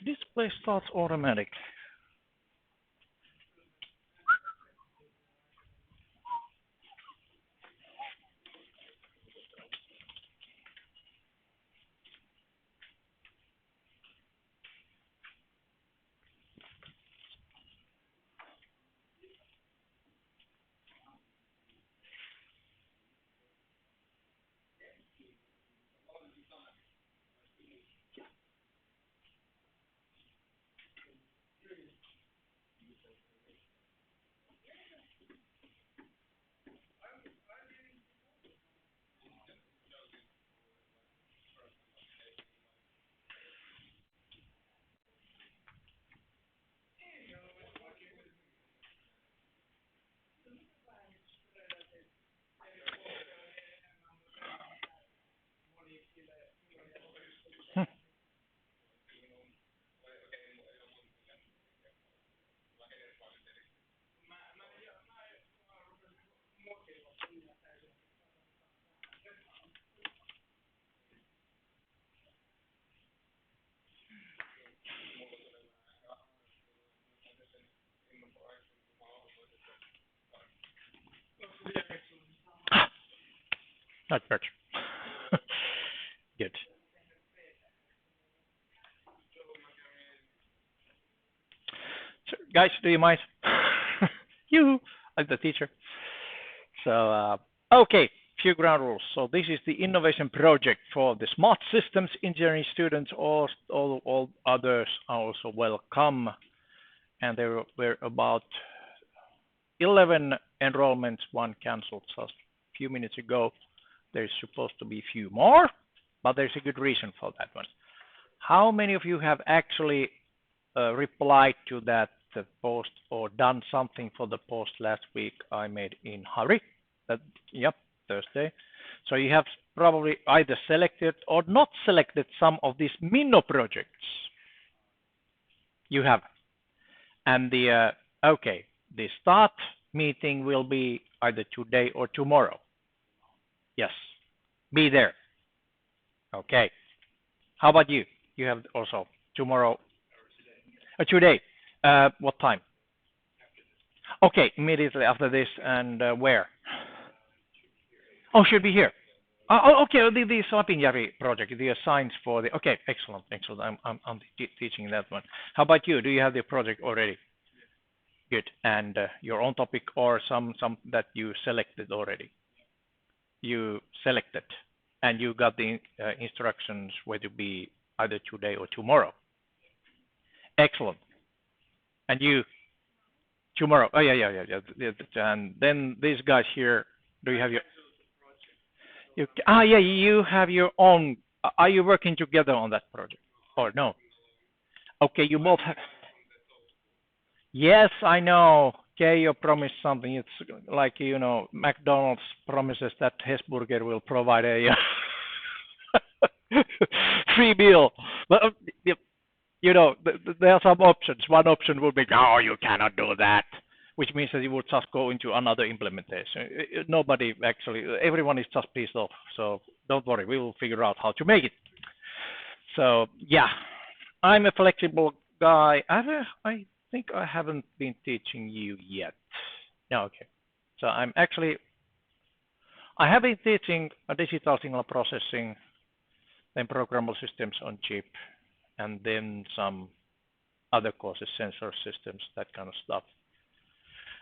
Display starts automatically. Hmm. That works. Good. So, guys, do you mind? You, I'm the teacher. Okay, few ground rules. So this is the innovation project for the smart systems engineering students. All others are also welcome. And there were about 11 enrollments, one canceled just a few minutes ago. There's supposed to be a few more, but there's a good reason for that one. How many of you have actually replied to that post or done something for the post last week I made in hurry? Yep, Thursday. So you have probably either selected or not selected some of these Minno projects. You have. And okay, the start meeting will be either today or tomorrow. Yes, be there. Okay. How about you? You have also tomorrow, today. What time? Okay, immediately after this, and where? Oh, should be here. Okay, the Sapinjärvi project, the signs for the. Okay, excellent, excellent. I'm teaching that one. How about you? Do you have the project already? Good. And your own topic or some that you selected already? You selected, and you got the instructions where to be either today or tomorrow. Excellent. And you tomorrow? Oh yeah. And then these guys here. Do you have your? Yeah, you have your own. Are you working together on that project or no? Okay, you both have. Yes, I know. Keijo promised something. It's like McDonald's promises that Hesburger will provide a free meal. But there are some options. One option would be, no, you cannot do that, which means that you would just go into another implementation. Nobody actually, everyone is just pissed off. So don't worry, we will figure out how to make it. So yeah, I'm a flexible guy. I think I haven't been teaching you yet. No, okay. So I have been teaching digital signal processing, then programmable systems on chip, and then some other courses, sensor systems, that kind of stuff.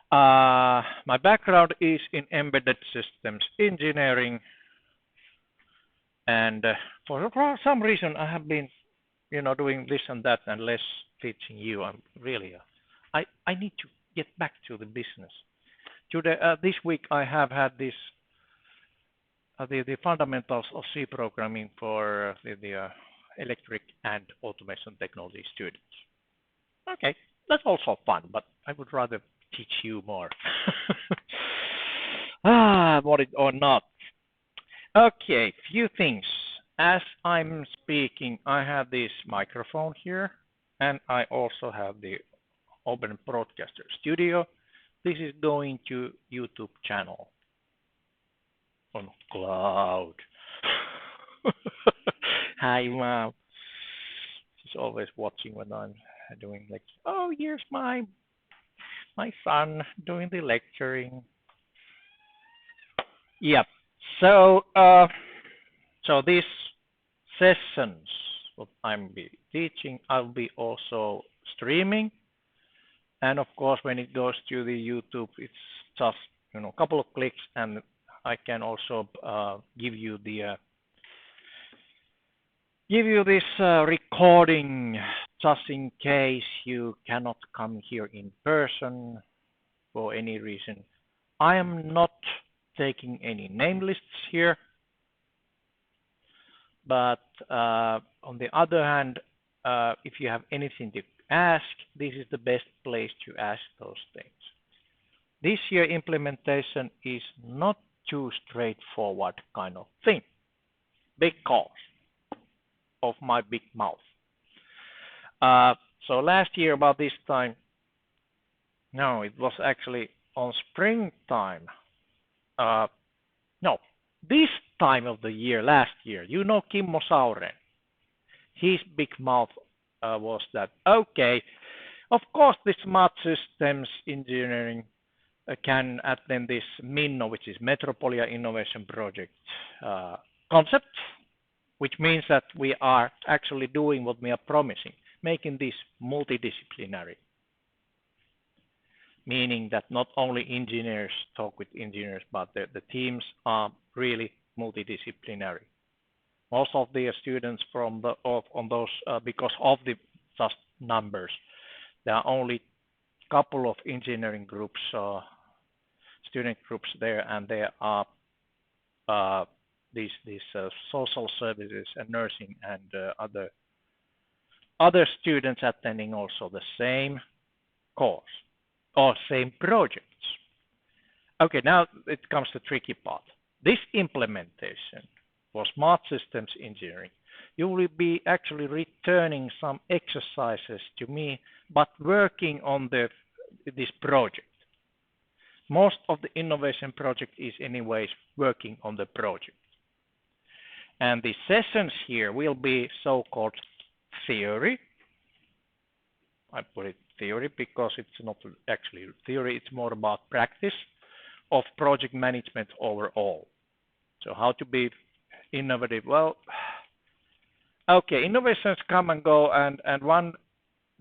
My background is in embedded systems engineering, and for some reason I have been, doing this and that and less teaching you. I'm really, I need to get back to the business. Today, this week I have had this the fundamentals of C programming for the electric and automation technology students. Okay, that's also fun, but I would rather teach you more. Want it or not. Okay, few things. As I'm speaking, I have this microphone here, and I also have the Open Broadcaster Studio. This is going to YouTube channel on cloud. Hi, Mom. it's always watching when I'm doing lecture. Oh, here's my son doing the lecturing. Yep. So so these sessions what I'm be teaching, I'll be also streaming, and of course when it goes to the YouTube, it's just a couple of clicks, and I can also give you this recording just in case you cannot come here in person for any reason. I am not taking any name lists here, but on the other hand, if you have anything to ask, this is the best place to ask those things. This year implementation is not too straightforward kind of thing because of my big mouth. So last year about this time, no, it was actually on springtime. No, this time of the year, last year, Kimmo Sauren, his big mouth was that, okay, of course, the smart systems engineering can attend this MINNO, which is Metropolia Innovation Project concept, which means that we are actually doing what we are promising, making this multidisciplinary, meaning that not only engineers talk with engineers, but the teams are really multidisciplinary. Most of the students from on those, because of the just numbers, there are only couple of engineering groups, student groups there, and there are these social services and nursing and other students attending also the same course or same projects. Okay, now it comes to the tricky part. This implementation for smart systems engineering, you will be actually returning some exercises to me, but working on this project. Most of the innovation project is anyways working on the project. And the sessions here will be so-called theory. I put it theory because it's not actually theory, it's more about practice of project management overall. So how to be innovative? Well, okay, innovations come and go, and one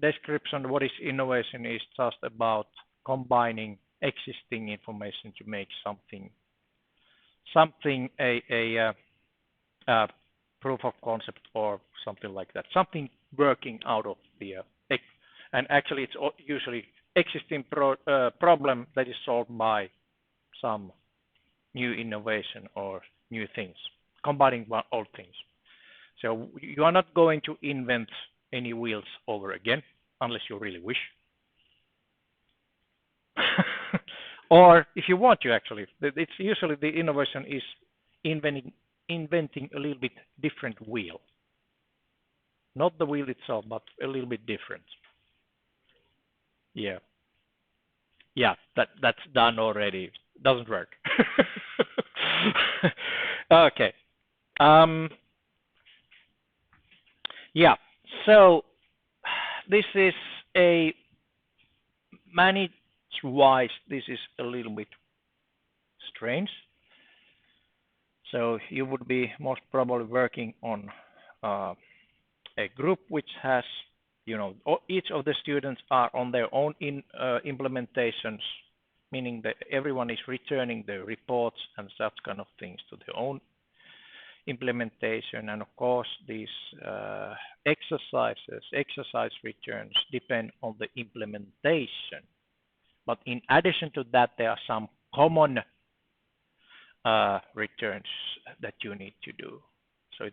description of what is innovation is just about combining existing information to make something a proof of concept or something like that, something working out of the and actually it's usually existing problem that is solved by some new innovation or new things, combining old things. So you are not going to invent any wheels over again unless you really wish. Or if you want to actually, it's usually the innovation is inventing a little bit different wheel. Not the wheel itself, but a little bit different. Yeah. Yeah, that's done already. Doesn't work. Okay. Yeah. So this is a manage-wise. This is a little bit strange. So you would be most probably working on a group which has, each of the students are on their own implementations, meaning that everyone is returning the reports and such kind of things to their own implementation. And of course, these exercise returns depend on the implementation. But in addition to that, there are some common returns that you need to do. So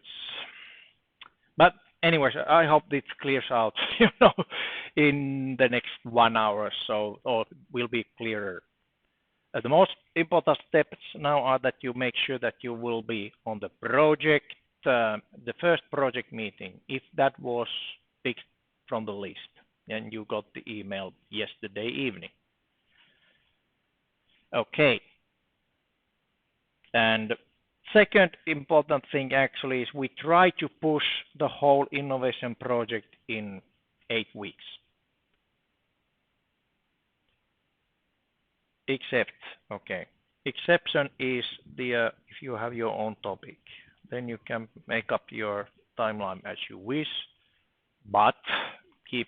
but anyways, I hope this clears out, in the next 1 hour or so, or will be clearer. The most important steps now are that you make sure that you will be on the project, the first project meeting, if that was picked from the list, and you got the email yesterday evening. Okay. And Second important thing actually is we try to push the whole innovation project in 8 weeks. Except, okay, exception is the if you have your own topic, then you can make up your timeline as you wish, but keep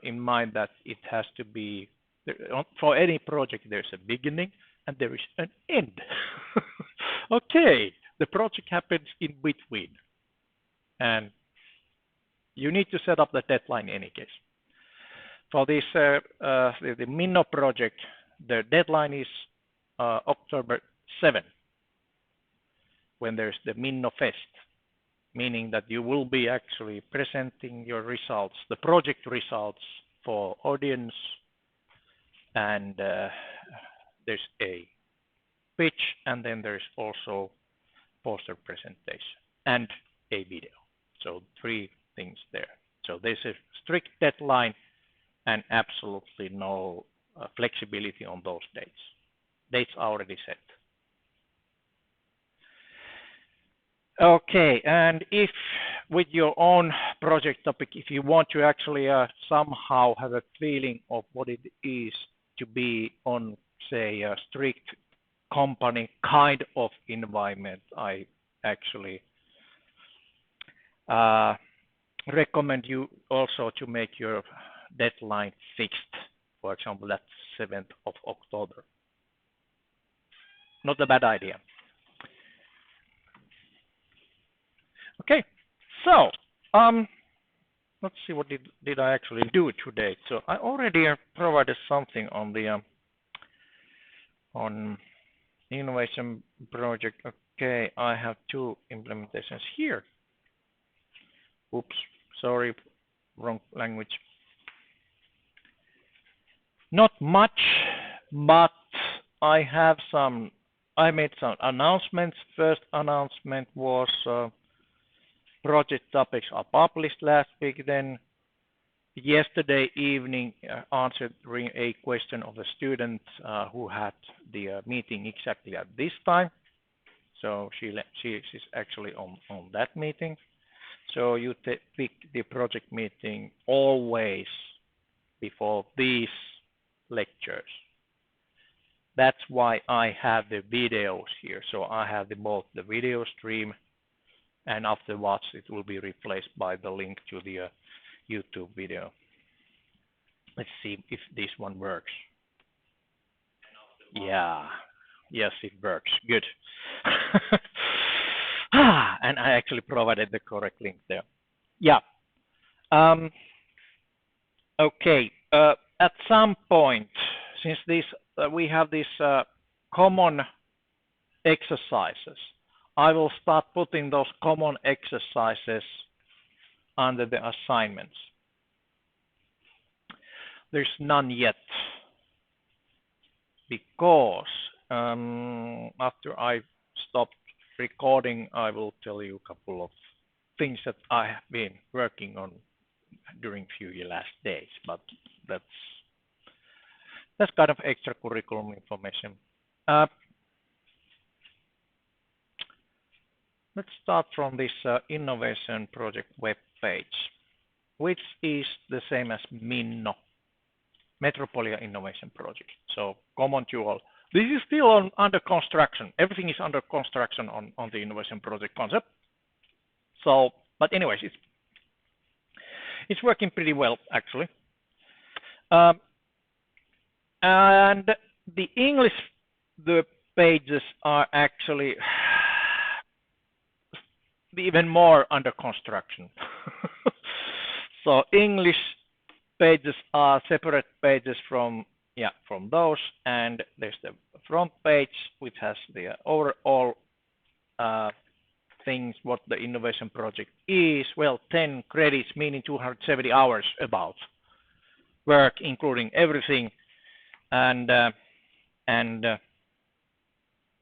in mind that it has to be, for any project there's a beginning and there is an end. Okay, the project happens in between, and you need to set up the deadline in any case. For this, the Minno project, the deadline is October 7, when there's the Minno Fest, meaning that you will be actually presenting your results, the project results for audience, and there's a pitch, and then there's also poster presentation and a video. So 3 things there. So there's a strict deadline and absolutely no flexibility on those dates. Dates are already set. Okay, and if with your own project topic, if you want to actually somehow have a feeling of what it is to be on, say, a strict company kind of environment, I actually recommend you also to make your deadline fixed. For example, that's 7th of October. Not a bad idea. Okay, so let's see, what did I actually do today. So I already provided something on the on innovation project. Okay, I have 2 implementations here. Oops, sorry, wrong language. Not much, but I made some announcements. First announcement was project topics are published last week. Then yesterday evening answering a question of a student who had the meeting exactly at this time. So she is actually on that meeting. So you pick the project meeting always before these lectures. That's why I have the videos here. So I have both the video stream, and afterwards it will be replaced by the link to the YouTube video. Let's see if this one works. Yeah, yes, it works. Good. And I actually provided the correct link there. Yeah. Okay. At some point, since we have these common exercises, I will start putting those common exercises under the assignments. There's none yet, because after I stopped recording, I will tell you a couple of things that I have been working on during few last days, but that's kind of extracurriculum information. Let's start from this innovation project web page, which is the same as Minno, Metropolia Innovation Project. So common to all. This is still under construction. Everything is under construction on the innovation project concept. So, but anyways, it's working pretty well actually. And the English, the pages are actually even more under construction. So English pages are separate pages from those, and there's the front page which has the overall things what the innovation project is. Well, 10 credits, meaning 270 hours about work, including everything, and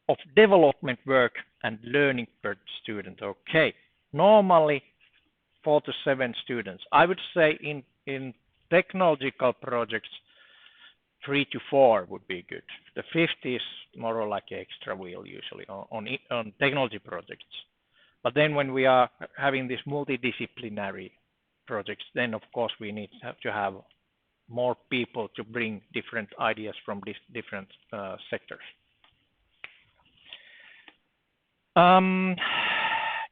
of development work and learning per student. Okay, normally 4 to 7 students. I would say in technological projects 3 to 4 would be good. The fifth is more like an extra wheel usually on technology projects. But then when we are having these multidisciplinary projects, then of course we need to have more people to bring different ideas from these different sectors.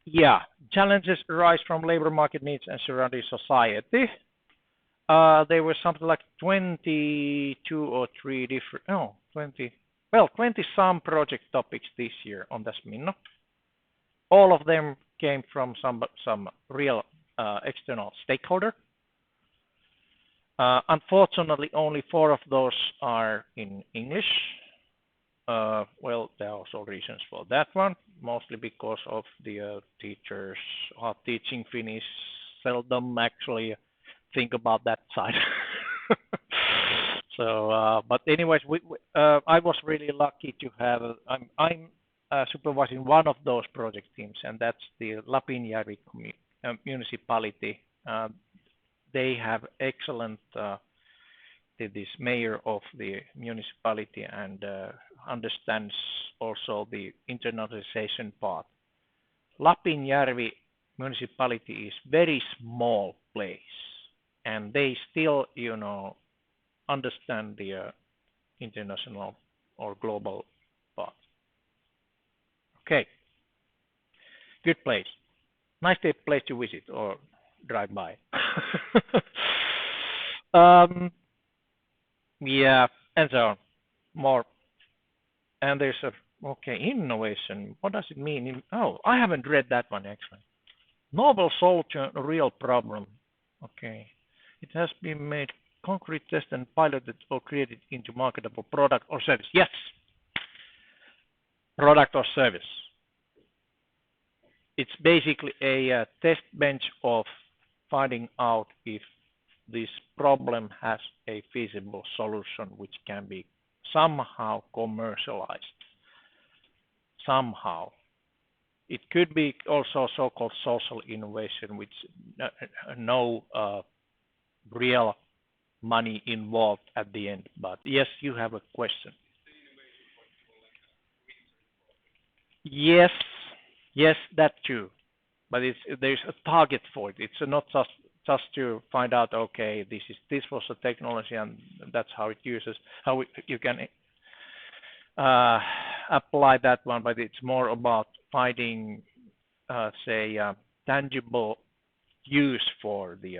Yeah, challenges arise from labor market needs and surrounding society. There were something like 22 or 3 different, no, 20, well, 20 some project topics this year on this Minno. All of them came from some real external stakeholder. Unfortunately, only 4 of those are in English. Well, there are also reasons for that one, mostly because of the teachers are teaching Finnish, seldom actually think about that side. So, but anyways, I was really lucky to have. I'm supervising one of those project teams, and that's the Lapinjärvi municipality. They have excellent. This mayor of the municipality and understands also the internationalization part. Lapinjärvi municipality is very small place, and they still, understand the international or global part. Okay, good place, nice place to visit or drive by. Yeah, and so on. More. And there's innovation. What does it mean? Oh, I haven't read that one actually. Novel solution, a real problem. Okay. It has been made concrete test and piloted or created into marketable product or service. Yes. Product or service. It's basically a test bench of finding out if this problem has a feasible solution which can be somehow commercialized. Somehow. It could be also so-called social innovation, which no real money involved at the end. But yes, you have a question. Yes, yes, that too. But there's a target for it. It's not just to find out. Okay, this was a technology, and that's how it uses you can apply that one. But it's more about finding, say, tangible use for the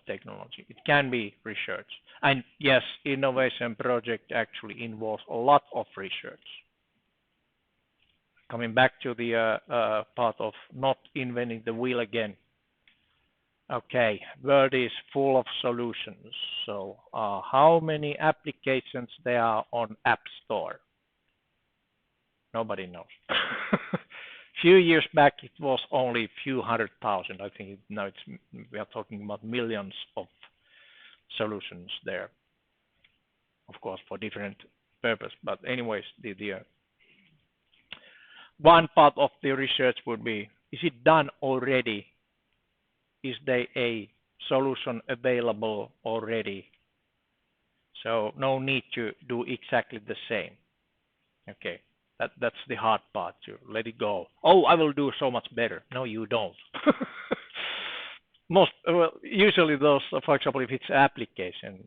technology. It can be research, and yes, innovation project actually involves a lot of research. Coming back to the part of not inventing the wheel again. Okay, world is full of solutions. So how many applications there are on App Store? Nobody knows. Few years back, it was only a few 100,000. I think now we are talking about millions of solutions there. Of course, for different purpose. But anyways, the one part of the research would be: is it done already? Is there a solution available already? So no need to do exactly the same. Okay, that's the hard part, to let it go. Oh, I will do so much better. No, you don't. Usually those, for example, if it's application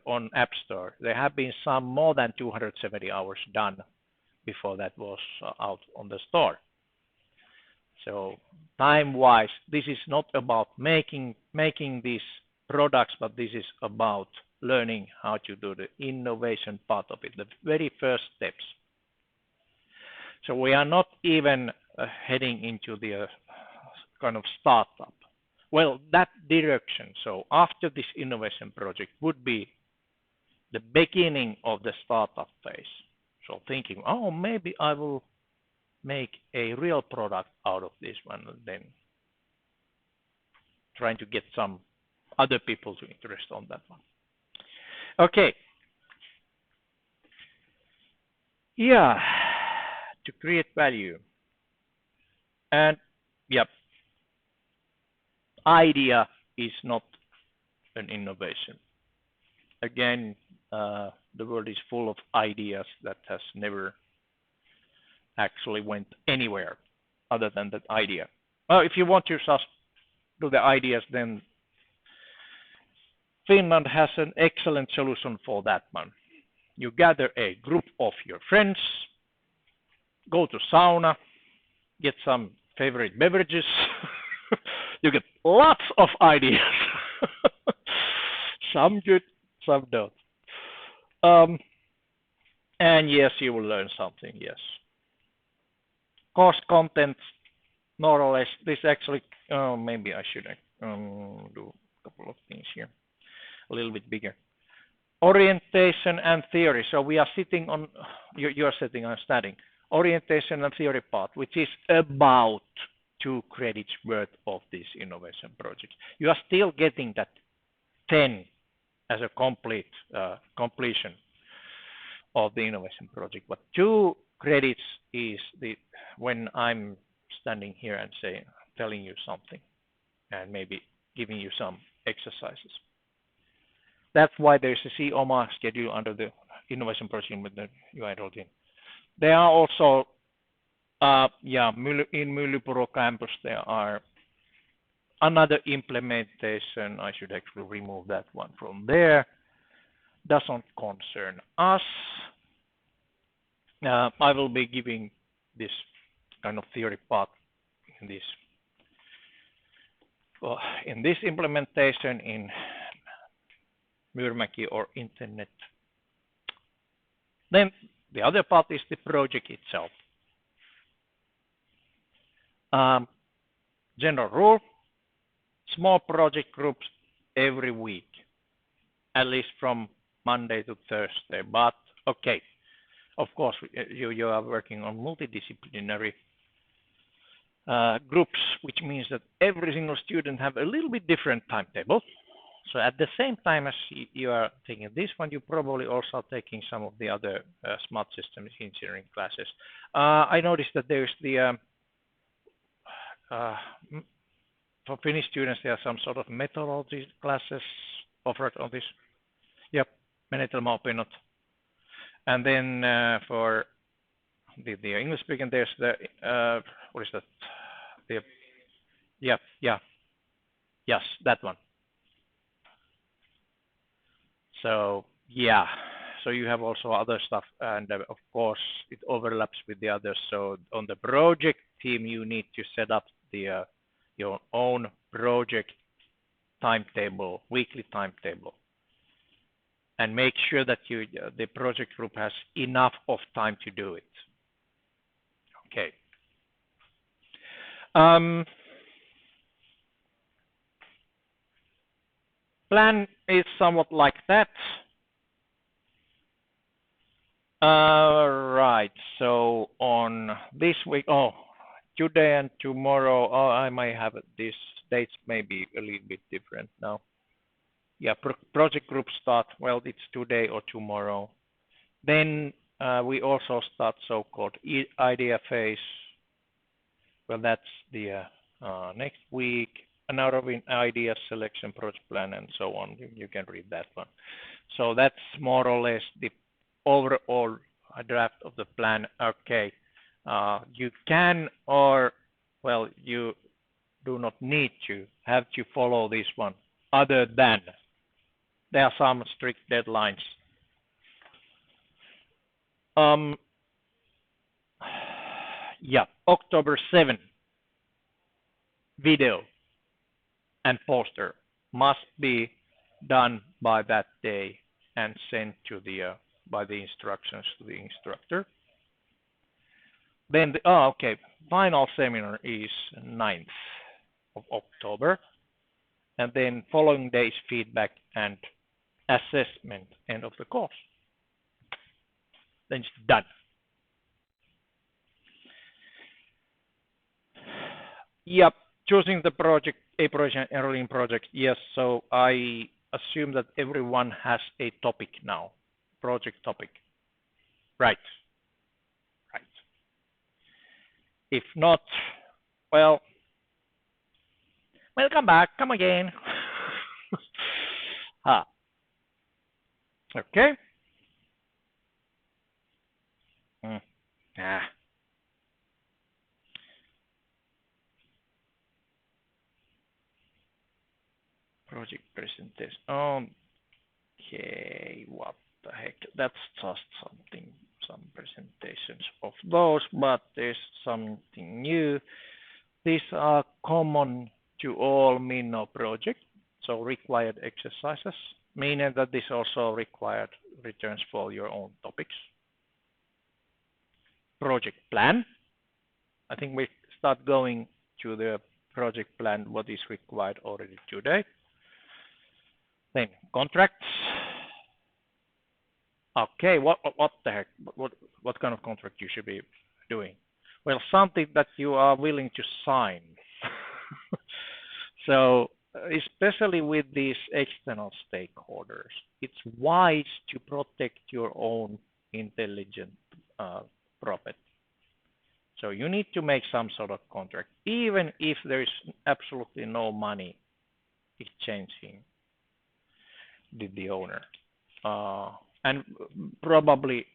on App Store, there have been some more than 270 hours done before that was out on the store. So time-wise, this is not about making these products, but this is about learning how to do the innovation part of it, the very first steps. So we are not even heading into the kind of startup. Well, that direction. So after this innovation project would be the beginning of the startup phase. So thinking, oh, maybe I will make a real product out of this one, and then trying to get some other people to interest on that one. Okay. Yeah, to create value. And yep, idea is not an innovation. Again, the world is full of ideas that has never actually went anywhere other than that idea. Well, if you want to just do the ideas, then Finland has an excellent solution for that one. You gather a group of your friends, go to sauna, get some favorite beverages. You get lots of ideas. Some good, some don't. And yes, you will learn something, yes. Course content, more or less, this actually, maybe I should do a couple of things here, a little bit bigger. Orientation and theory. So we are sitting on, you're sitting, I'm standing. Orientation and theory part, which is about 2 credits worth of this innovation project. You are still getting that 10 as a complete completion of the innovation project, but 2 credits is the when I'm standing here and telling you something and maybe giving you some exercises. That's why there's a COMA schedule under the innovation project with the you enrolled in. There are also, in Myllypuro campus, there are another implementation. I should actually remove that one from there. Doesn't concern us. I will be giving this kind of theory part in this implementation in Myyrmäki or Internet. Then the other part is the project itself. General rule, small project groups every week, at least from Monday to Thursday. But okay, of course, you are working on multidisciplinary groups, which means that every single student have a little bit different timetable. So at the same time as you are taking this one, you probably also taking some of the other smart systems engineering classes. I noticed that there's the for Finnish students, there are some sort of methodology classes offered on this. Yep, menetelmäopinnot. And then for the English speaking, there's the what is that? Yes, that one. So yeah, so you have also other stuff, and of course it overlaps with the others. So on the project team, you need to set up the your own project timetable, weekly timetable, and make sure that the project group has enough of time to do it. Okay. Plan is somewhat like that. Right. So on this week, today and tomorrow, I might have these dates maybe a little bit different now. Yeah, project group start, well, it's today or tomorrow. Then we also start so-called idea phase. Well, that's the next week. Another idea selection, project plan, and so on. You can read that one. So that's more or less the overall draft of the plan. Okay. You can, or, well, you do not need to have to follow this one, other than there are some strict deadlines. Yeah, October 7th, video and poster must be done by that day and sent to the by the instructions to the instructor. Then final seminar is 9th of October, and then following days feedback and assessment, end of the course. Then it's done. Yep, choosing the project, a project, enrolling project. Yes, so I assume that everyone has a topic now, project topic. Right. Right. If not, well, welcome back. Come again. Okay. Ah, project presentation. Okay, what the heck? That's just something, some presentations of those, but there's something new. These are common to all Minno projects, so required exercises, meaning that this also required returns for your own topics. Project plan. I think we start going to the project plan, what is required already today. Then contracts. Okay, what the heck? What kind of contract you should be doing? Well, something that you are willing to sign. So, especially with these external stakeholders, it's wise to protect your own intelligent property. So you need to make some sort of contract, even if there is absolutely no money exchanging with the owner. And probably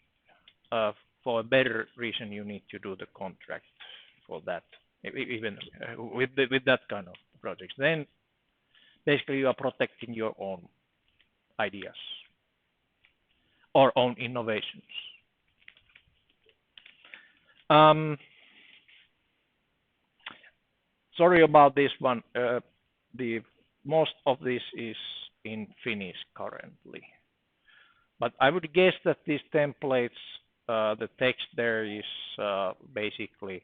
for a better reason, you need to do the contract for that, even with that kind of projects. Then basically you are protecting your own ideas or own innovations. Sorry about this one. The most of this is in Finnish currently, but I would guess that these templates, the text there is basically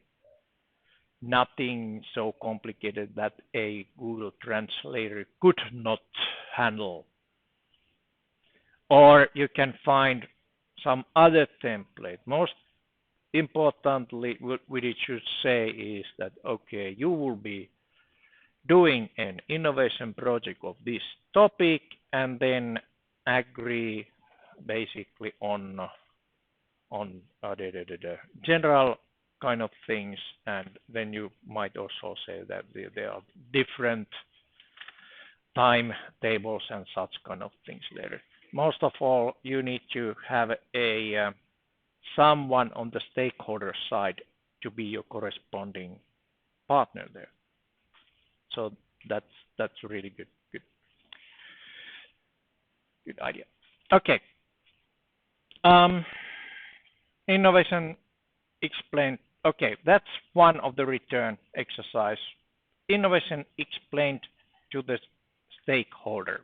nothing so complicated that a Google Translator could not handle. Or you can find some other template. Most importantly, what it should say is that, okay, you will be doing an innovation project of this topic and then agree basically on the general kind of things, and then you might also say that there are different timetables and such kind of things later. Most of all, you need to have a someone on the stakeholder side to be your corresponding partner there. So that's really good idea. Okay. Innovation explained. Okay, that's one of the return exercise. Innovation explained to the stakeholder.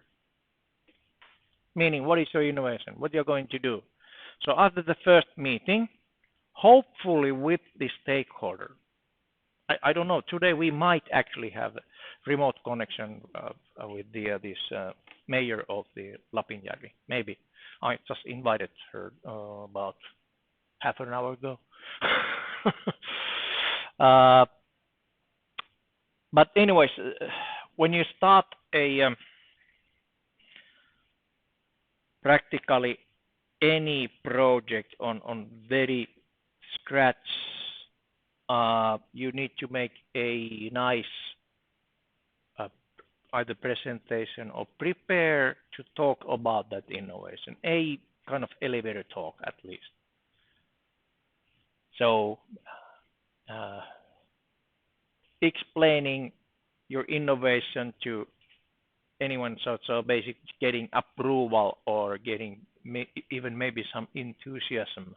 Meaning, what is your innovation? What you're going to do? So after the first meeting, hopefully with the stakeholder, I don't know. Today we might actually have a remote connection with this mayor of the Lapinjärvi. Maybe I just invited her about half an hour ago. But anyways, when you start a practically any project on very scratch, you need to make a nice either presentation or prepare to talk about that innovation, a kind of elevator talk at least. So explaining your innovation to anyone, so basically getting approval or getting even maybe some enthusiasm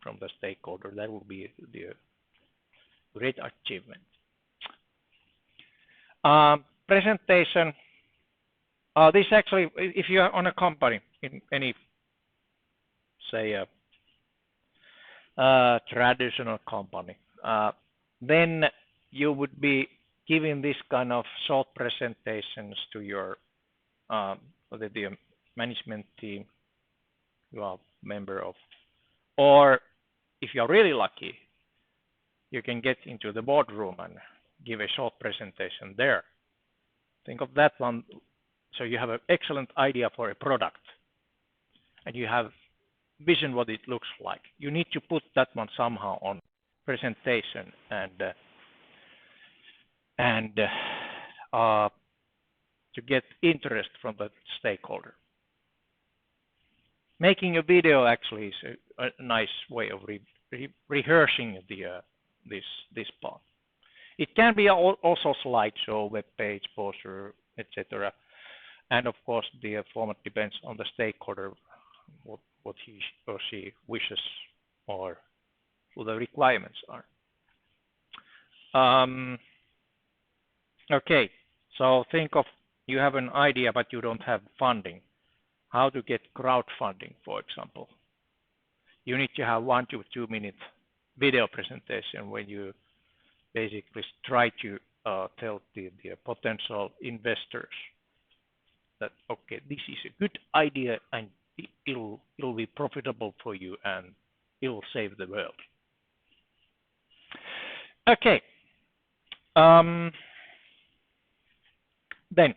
from the stakeholder, that would be the great achievement. Presentation. This actually, if you are on a company in any, say, traditional company, then you would be giving this kind of short presentations to your the management team you are a member of, or if you are really lucky, you can get into the boardroom and give a short presentation there. Think of that one. So you have an excellent idea for a product, and you have vision what it looks like. You need to put that one somehow on presentation and to get interest from the stakeholder. Making a video actually is a nice way of rehearsing this part. It can be also slideshow, web page, poster, etc. And of course, the format depends on the stakeholder, what he or she wishes or what the requirements are. Okay, so think of you have an idea but you don't have funding. How to get crowdfunding, for example. You need to have 1 to 2 minute video presentation when you basically try to tell the potential investors that okay, this is a good idea and it'll be profitable for you and it'll save the world. Okay. Then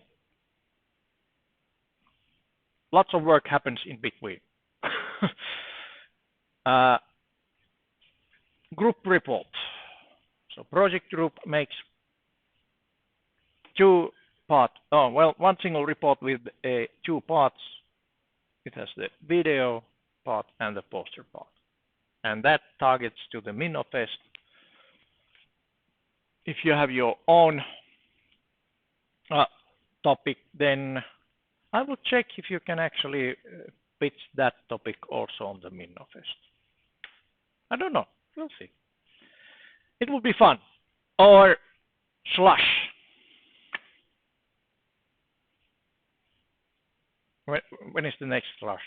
lots of work happens in between. Group report. So project group makes one single report with 2 parts. It has the video part and the poster part. And that targets to the Minnofest. If you have your own topic, then I will check if you can actually pitch that topic also on the Minnofest. I don't know. We'll see. It will be fun. Or Slush. When is the next Slush?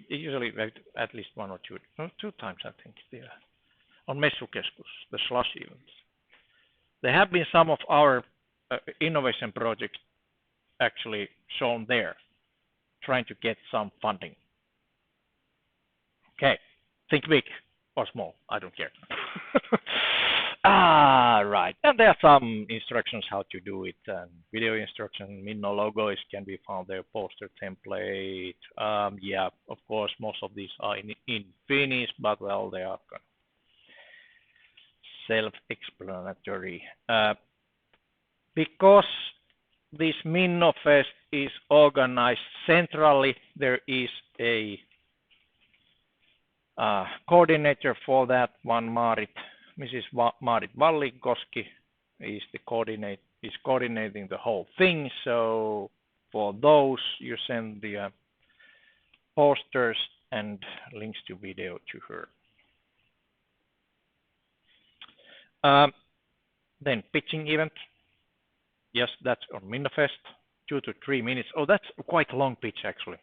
Usually at least 1 or 2 times, I think. On Messukeskus, the Slush events. There have been some of our innovation projects actually shown there, trying to get some funding. Okay, think big or small, I don't care. Right. And there are some instructions how to do it. Video instruction, Minno logos can be found there, poster template. Yeah, of course, most of these are in Finnish, but well, they are self-explanatory. Because this Minnofest is organized centrally, there is a coordinator for that one, Mrs. Marit Vallinkoski is coordinating the whole thing. So for those, you send the posters and links to video to her. Then pitching event. Yes, that's on Minnofest, 2 to 3 minutes. Oh, that's quite a long pitch actually.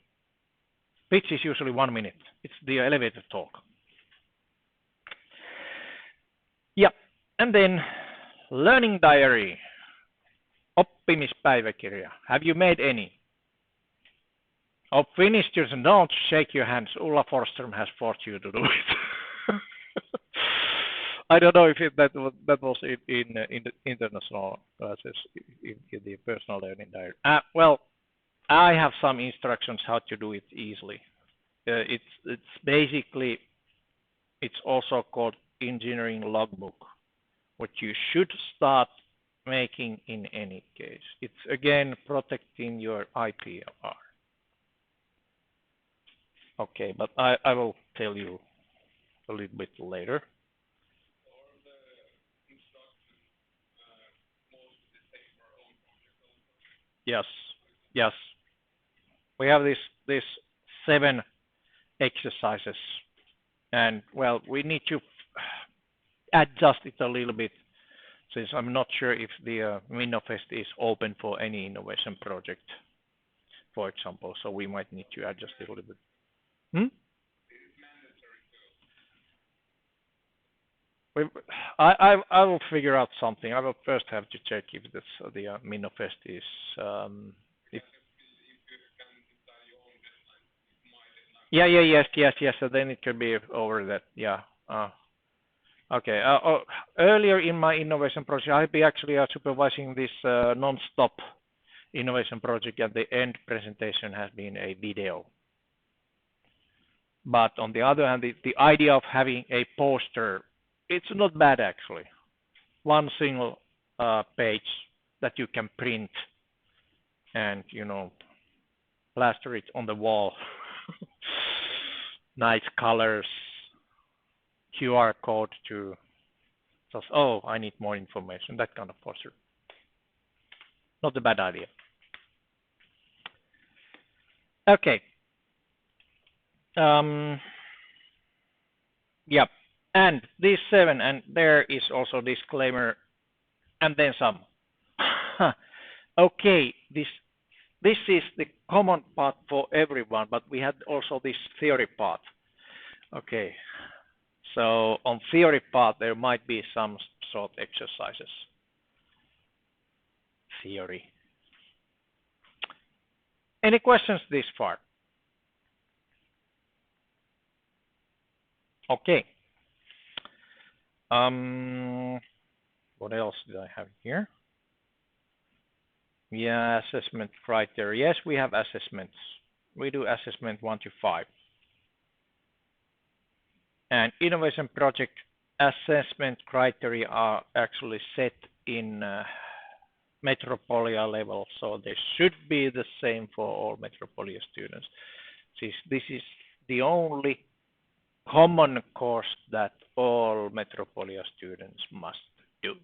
Pitch is usually 1 minute. It's the elevator talk. Yeah, and then learning diary, oppimispäiväkirja. Have you made any? Oh, Finnish students, don't shake your hands. Ulla Forsström has forced you to do it. I don't know if that was in the international classes, in the personal learning diary. Well, I have some instructions how to do it easily. It's basically, it's also called engineering logbook, what you should start making in any case. It's again protecting your IPR. Okay, but I will tell you a little bit later. Yes, yes. We have this 7 exercises, and well, we need to adjust it a little bit, since I'm not sure if the Minnofest is open for any innovation project, for example. So we might need to adjust it a little bit. I will figure out something. I will first have to check if this, the Minnofest is. If yes. So then it could be over that. Yeah. Okay. Earlier in my innovation project, I'll be actually supervising this non-stop innovation project, and the end presentation has been a video. But on the other hand, the idea of having a poster, it's not bad actually. One single page that you can print and plaster it on the wall. nice colors, QR code to just, oh, I need more information, that kind of poster. Not a bad idea. Okay. Yep. And these 7, and there is also disclaimer, and then some. Okay, this is the common part for everyone, but we had also this theory part. Okay, so on theory part there might be some sort exercises. Theory. Any questions this far? Okay. What else did I have here? Yeah, assessment criteria. Yes, we have assessments. We do assessment 1 to 5. And innovation project assessment criteria are actually set in Metropolia level, so they should be the same for all Metropolia students. This is the only common course that all Metropolia students must do.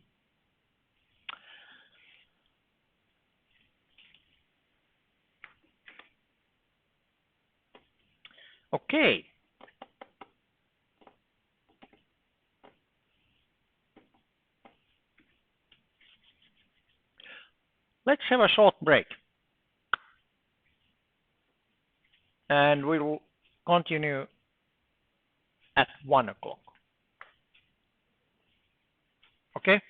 Okay. Let's have a short break. And we will continue at 1 o'clock. Okay?